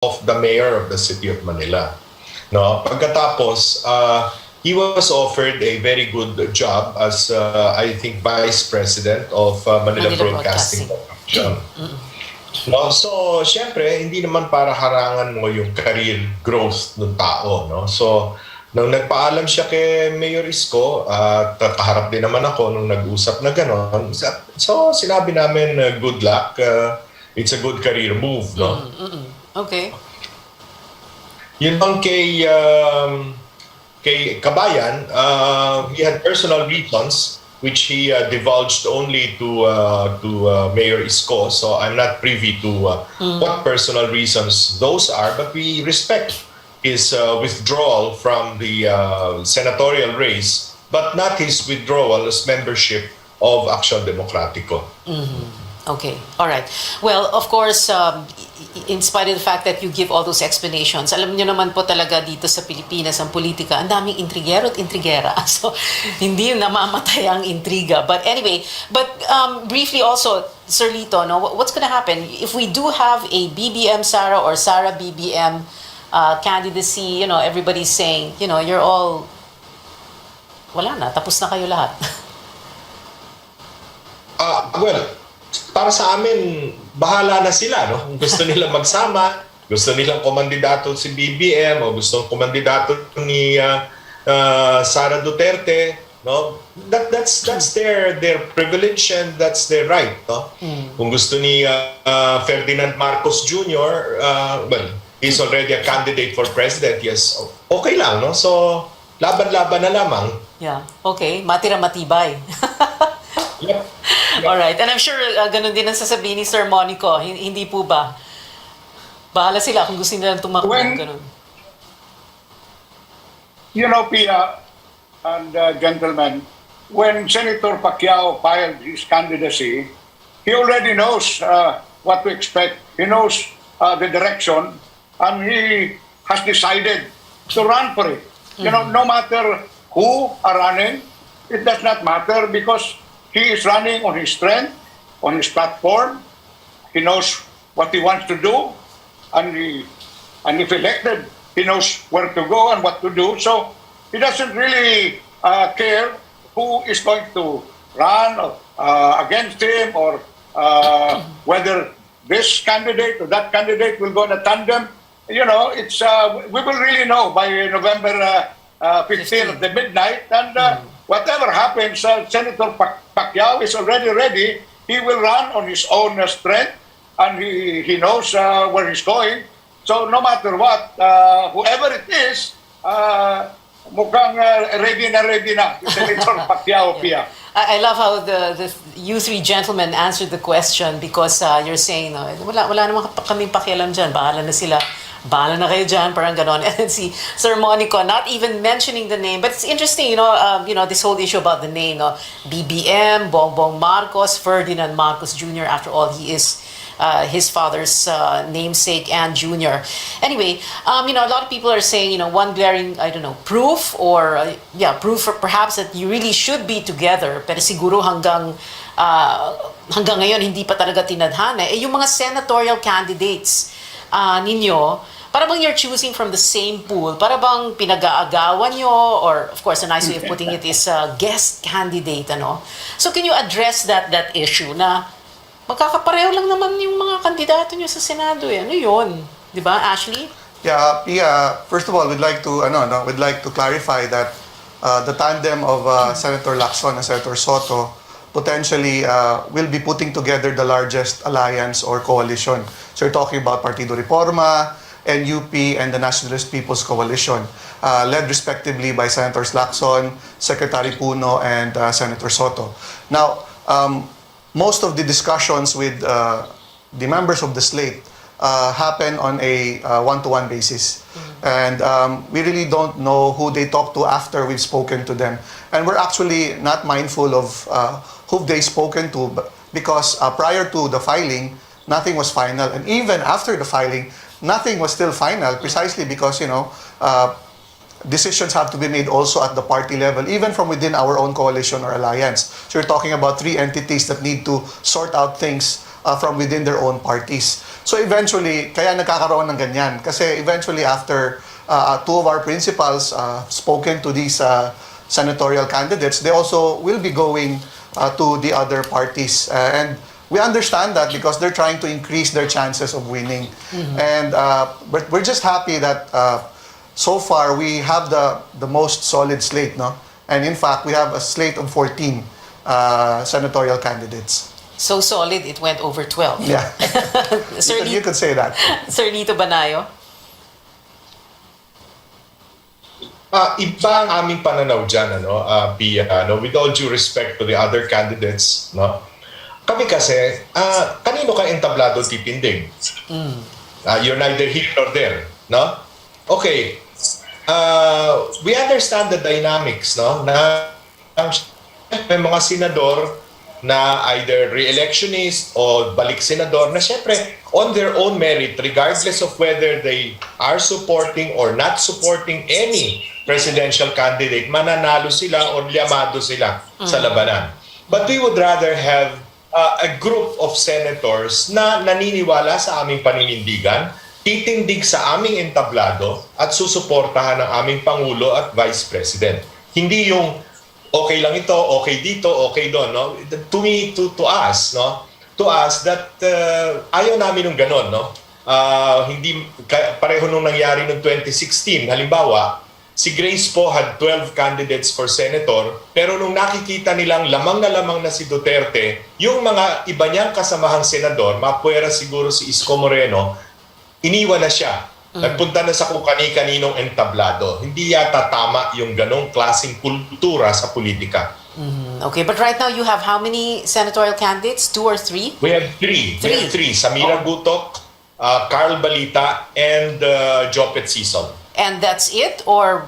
of the mayor of the city of Manila. No, pagkatapos, he was offered a very good job as I think vice president of Manila Broadcasting Corporation. No, so syempre hindi naman para harangan mo yung career growth ng tao, no. So nung nagpaalam siya kay Mayor Isko at kaharap din naman ako nung nag-usap na gano'n. So sinabi namin good luck. It's a good career move, no. Okay. Yun bang kay Kabayan, he had personal reasons which he divulged only to Mayor Isko. So I'm not privy to what personal reasons those are, but we respect his withdrawal from the senatorial race, but not his withdrawal as membership of Action Democratico. Okay, all right. Well, of course, in spite of the fact that you give all those explanations, alam niyo naman po talaga dito sa Pilipinas, ang politika, ang daming intrigero at intrigera. So, hindi namamatay ang intriga. But anyway, briefly also, Sir Lito, no, what's going to happen if we do have a BBM Sara or Sara BBM candidacy? You know, everybody's saying, you know, you're all, wala na, tapos na kayo lahat. Well, para sa amin, bahala na sila, no? Kung gusto nila magsama, gusto nilang kumandidato si BBM o gusto kumandidato ni Sara Duterte, no? That's their privilege and that's their right, no? Kung gusto ni Ferdinand Marcos Jr., well, he's already a candidate for president, yes. Okay lang, no? So, laban-laban na lamang. Yeah, okay. Matira matibay. Yep. Alright, and I'm sure ganun din ang sasabihin ni Sir Monico, hindi po ba? Bahala sila kung gusto nilang tumakbo, ganun. You know, Pia and gentlemen, when Senator Pacquiao filed his candidacy, he already knows what to expect. He knows the direction, and he has decided to run for it. You know, no matter who are running, it does not matter because he is running on his strength, on his platform. He knows what he wants to do, and if elected, he knows where to go and what to do. So he doesn't really care who is going to run against him or whether this candidate or that candidate will go in a tandem. You know, it's we will really know by November 15 at the midnight, and whatever happens, Senator Pacquiao is already ready. He will run on his own strength, and he knows where he's going. So no matter what, whoever it is, mukhang ready na Senator Pacquiao, Pia. I love how the you three gentlemen answered the question because you're saying, no, wala naman kaming pakialam dyan, bahala na sila. Bahala na kayo dyan, parang ganon. And then si Sir Monico, not even mentioning the name. But it's interesting, you know, this whole issue about the name, no? BBM, Bongbong Marcos, Ferdinand Marcos Jr. After all, he is his father's namesake and junior. Anyway, you know, a lot of people are saying, you know, one glaring, I don't know, proof or, proof for perhaps that you really should be together. Pero siguro hanggang ngayon, hindi pa talaga tinadhana. Yung mga senatorial candidates ninyo, para bang you're choosing from the same pool? Para bang pinag-aagawan nyo? Or, of course, a nice way of putting it is guest candidate, ano? So, can you address that issue na magkakapareho lang naman yung mga kandidato nyo sa Senado? Ano yun? Di ba, Ashley? Yeah, first of all, we'd like to clarify that the tandem of Senator Lacson and Senator Soto potentially will be putting together the largest alliance or coalition. So you're talking about Partido Reforma, NUP, and the Nationalist People's Coalition, led respectively by Senators Lacson, Secretary Puno, and Senator Soto. Now, most of the discussions with the members of the slate happen on a one-to-one basis. And we really don't know who they talk to after we've spoken to them. And we're actually not mindful of who they've spoken to because prior to the filing, nothing was final. And even after the filing, nothing was still final precisely because, you know, decisions have to be made also at the party level, even from within our own coalition or alliance. So you're talking about three entities that need to sort out things from within their own parties. So eventually, kaya nagkakaroon ng ganyan. Kasi eventually after two of our principals spoken to these senatorial candidates, they also will be going to the other parties. And we understand that because they're trying to increase their chances of winning. And but we're just happy that so far we have the most solid slate, no? And in fact, we have a slate of 14 senatorial candidates. So solid, it went over 12. Yeah, Sir, you could say that. Sir Lito Banayo? Iba ang aming pananaw dyan, Pia, with all due respect to the other candidates, no? Kami kasi, kanino ka entablado tipindig? You're neither here nor there, no? Okay, we understand the dynamics, no? Na may mga senador na either re-electionist o balik senador na syempre on their own merit, regardless of whether they are supporting or not supporting any presidential candidate, mananalo sila o liyamado sila sa labanan. But we would rather have a group of senators na naniniwala sa aming paninindigan, titindig sa aming entablado at susuportahan ng aming Pangulo at Vice President. Hindi yung okay lang ito, okay dito, okay doon, no? To us, no? To us that ayaw namin ng ganon, no? Hindi pareho nung nangyari noong 2016. Halimbawa, si Grace po had 12 candidates for senator, pero nung nakikita nilang lamang na si Duterte, yung mga iba niyang kasamahang senador, mapuwera siguro si Isko Moreno, iniwan na siya. Nagpunta na sa kung kani-kaninong entablado. Hindi yata tama yung ganong klaseng kultura sa politika. Okay, but right now you have how many senatorial candidates? 2 or 3? We have three. We have three. Samira Gutok, Carl Balita, and Jopet Sison. And that's it? Or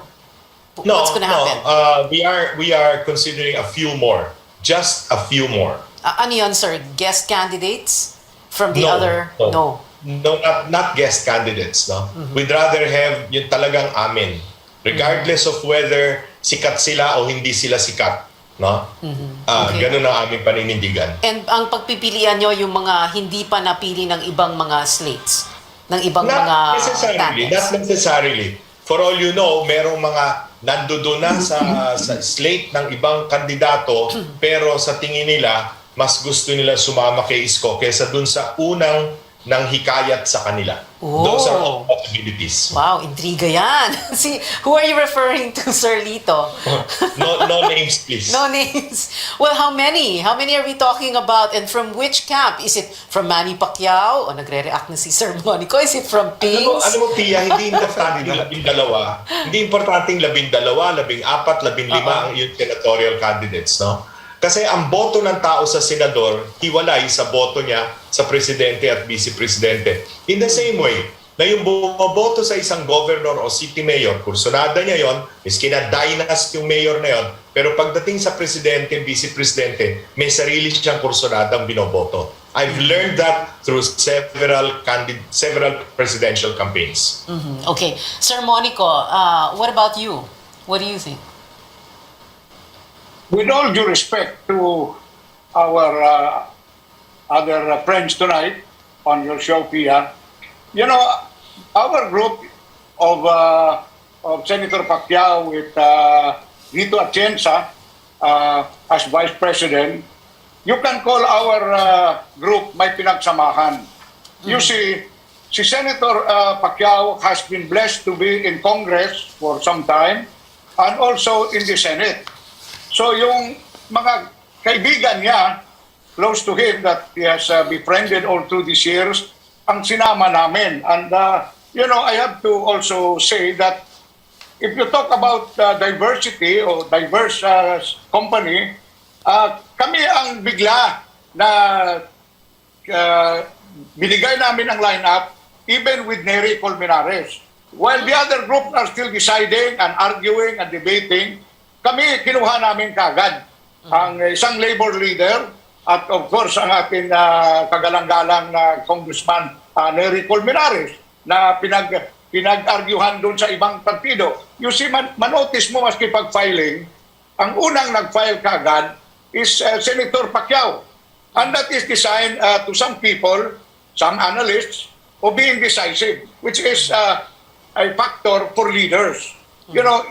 what's going to happen? We are considering a few more. Just a few more. Ano yun, sir? Guest candidates from the other? No. No, not guest candidates, no. We'd rather have yung talagang amin, regardless of whether sikat sila o hindi sila sikat, no. Okay. Ganun ang aming paninindigan. And ang pagpipilian nyo yung mga hindi pa napili ng ibang mga slates, ng ibang mga candidates? Not necessarily. For all you know, merong mga nandoon na sa slate ng ibang kandidato, pero sa tingin nila mas gusto nila sumama kay Isko kaysa dun sa unang nang hikayat sa kanila. Those are all possibilities. Wow, intriga yan. See, who are you referring to, Sir Lito? No names, please. No names. Well, how many? How many are we talking about? And from which camp? Is it from Manny Pacquiao? O nagre-react na si Sir Monico? Is it from Pings? Ano mo, Pia, hindi importante yung 12. Hindi importante yung 12, 14, 15 ang yung senatorial candidates, no? Kasi ang boto ng tao sa senador, hiwalay sa boto niya sa presidente at vice-presidente. In the same way, na yung bumoboto sa isang governor o city mayor, kursunada niya yon, miski na dynast yung mayor na yon, pero pagdating sa presidente, vice-presidente, may sarili siyang kursunadang binoboto. I've learned that through several presidential campaigns. Okay. Sir Monico, what about you? What do you think? With all due respect to our other friends tonight on your show, Pia, you know, our group of Senator Pacquiao with Vito Atienza as Vice President, you can call our group may pinagsamahan. You see, si Senator Pacquiao has been blessed to be in Congress for some time and also in the Senate. So yung mga kaibigan niya, close to him that he has befriended all through these years, ang sinama namin. And, you know, I have to also say that if you talk about diversity or diverse company, kami ang bigla na binigay namin ang lineup even with Nery Colmenares. While the other groups are still deciding and arguing and debating, kami kinuha namin kagad ang isang labor leader at of course ang ating kagalang-galang na Congressman Nery Colmenares na pinag-arguhan doon sa ibang partido. You see, manotice mo maski pag-filing, ang unang nag-file kagad is Senator Pacquiao. And that is designed to some people, some analysts, of being decisive, which is a factor for leaders. You know,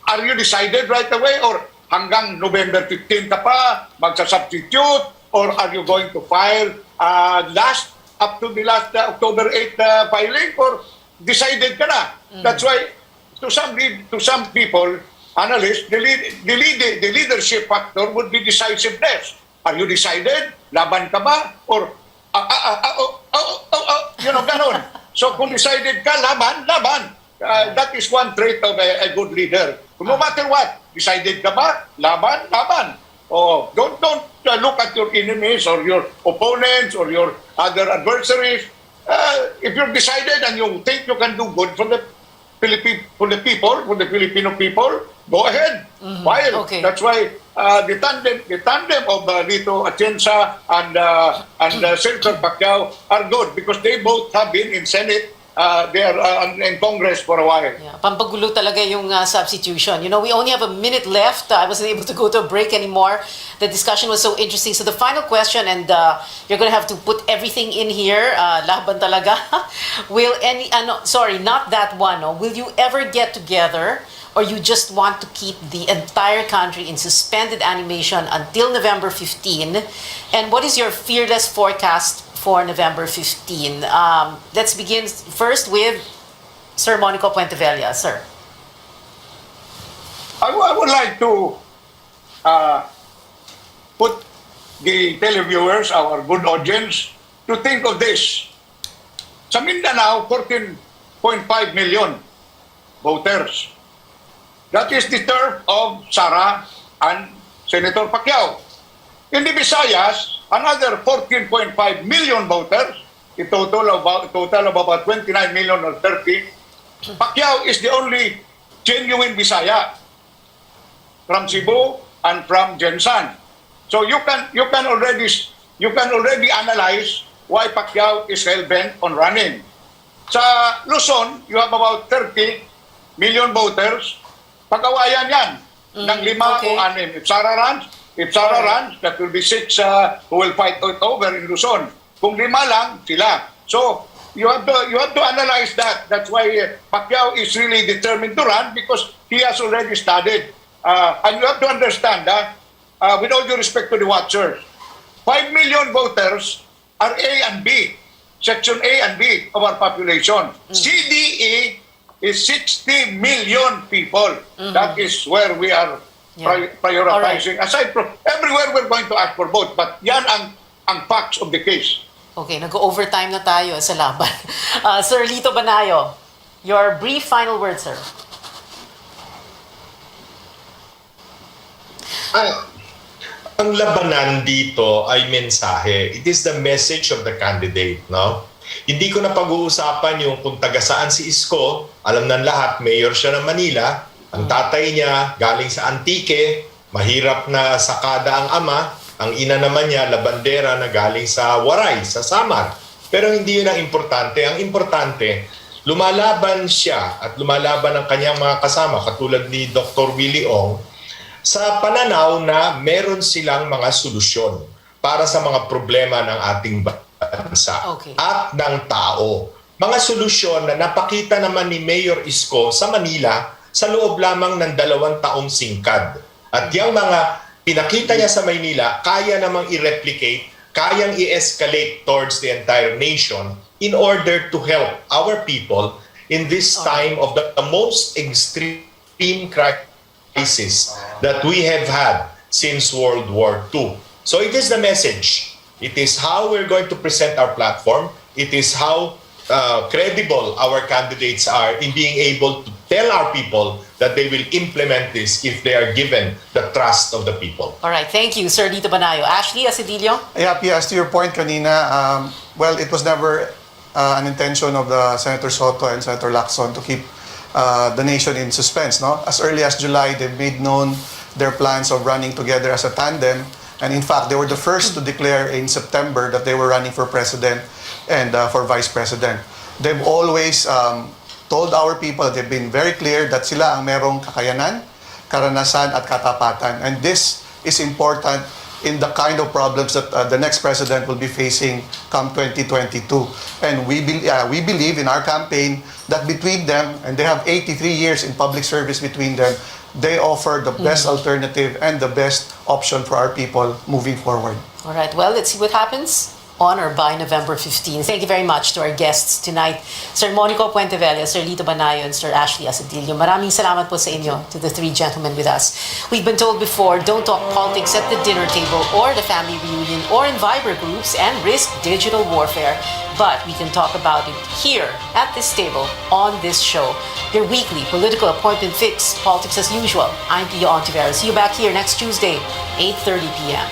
are you decided right away, or hanggang November 15 ka pa, magsa-substitute, or are you going to file up to the last October 8 filing, or decided ka na? That's why to some people, analysts, the leadership factor would be decisiveness. Are you decided? Laban ka ba? Or ganon. So kung decided ka, laban. That is one trait of a good leader. No matter what, decided ka ba? Laban. Oh, don't look at your enemies or your opponents or your other adversaries. If you're decided and you think you can do good for the Filipino people, go ahead. File. Okay. That's why the tandem of Lito Atienza and Senator Pacquiao are good because they both have been in Senate. They are in Congress for a while. Yeah, pampagulo talaga yung substitution. You know, we only have a minute left. I wasn't able to go to a break anymore. The discussion was so interesting. So the final question, and you're going to have to put everything in here. Laban talaga. Sorry, not that one. No? Will you ever get together, or you just want to keep the entire country in suspended animation until November 15? And what is your fearless forecast for November 15? Let's begin first with Sir Monico Puentevilla. Sir. I would like to put the televiewers, our good audience, to think of this. Sa Mindanao, 14.5 million voters. That is the term of Sara and Senator Pacquiao. In the Visayas, another 14.5 million voters, a total of about 29 million or 30. Pacquiao is the only genuine Bisaya from Cebu and from Jensan. So you can already analyze why Pacquiao is hell-bent on running. Sa Luzon, you have about 30 million voters. Pag-awayan yan ng 5 o 6. If Sara runs, that will be 6 who will fight it over in Luzon. Kung 5 lang, sila. So, you have to analyze that. That's why Pacquiao is really determined to run because he has already studied. And you have to understand that, with all due respect to the watchers, 5 million voters are A and B, Section A and B of our population. CDE is 60 million people. That is where we are prioritizing. Right. Aside from, everywhere we're going to ask for vote, but yan ang facts of the case. Okay, nag-overtime na tayo sa laban. Sir Lito Banayo, your brief final word, sir. Ang labanan dito ay mensahe. It is the message of the candidate, no? Hindi ko na pag-uusapan yung kung taga saan si Isko. Alam ng lahat, mayor siya ng Manila. Ang tatay niya galing sa Antique, mahirap na sakada ang ama. Ang ina naman niya, labandera na galing sa Waray, sa Samar. Pero hindi yun ang importante. Ang importante, lumalaban siya at lumalaban ang kanyang mga kasama, katulad ni Dr. Willie Ong, sa pananaw na meron silang mga solusyon para sa mga problema ng ating bansa at ng tao. Mga solusyon na napakita naman ni Mayor Isko sa Manila sa loob lamang ng 2 taong singkad. At yung mga pinakita niya sa Maynila, kaya namang i-replicate, kayang i-escalate towards the entire nation in order to help our people in this time of the most extreme crisis that we have had since World War II. So it is the message. It is how we're going to present our platform. It is how credible our candidates are in being able to tell our people that they will implement this if they are given the trust of the people. All right, thank you, Sir Lito Banayo. Ashley Asedillo? Yeah, yes, to your point kanina, well, it was never an intention of the Senator Soto and Senator Lacson to keep the nation in suspense. No? As early as July, they've made known their plans of running together as a tandem. And in fact, they were the first to declare in September that they were running for president and for vice president. They've always told our people, they've been very clear that sila ang merong kakayanan, karanasan at katapatan. And this is important in the kind of problems that the next president will be facing come 2022. And we believe in our campaign that between them, and they have 83 years in public service between them, they offer the best alternative and the best option for our people moving forward. All right, well, let's see what happens on or by November 15. Thank you very much to our guests tonight, Sir Monico Puentevella, Sir Lito Banayo, and Sir Ashley Asadillo. Maraming salamat po sa inyo, to the three gentlemen with us. We've been told before, don't talk politics at the dinner table or the family reunion or in Viber groups and risk digital warfare. But we can talk about it here at this table on this show. Your weekly political appointment fix, politics as usual. I'm Pia Ontiveros. See you back here next Tuesday, 8:30 p.m.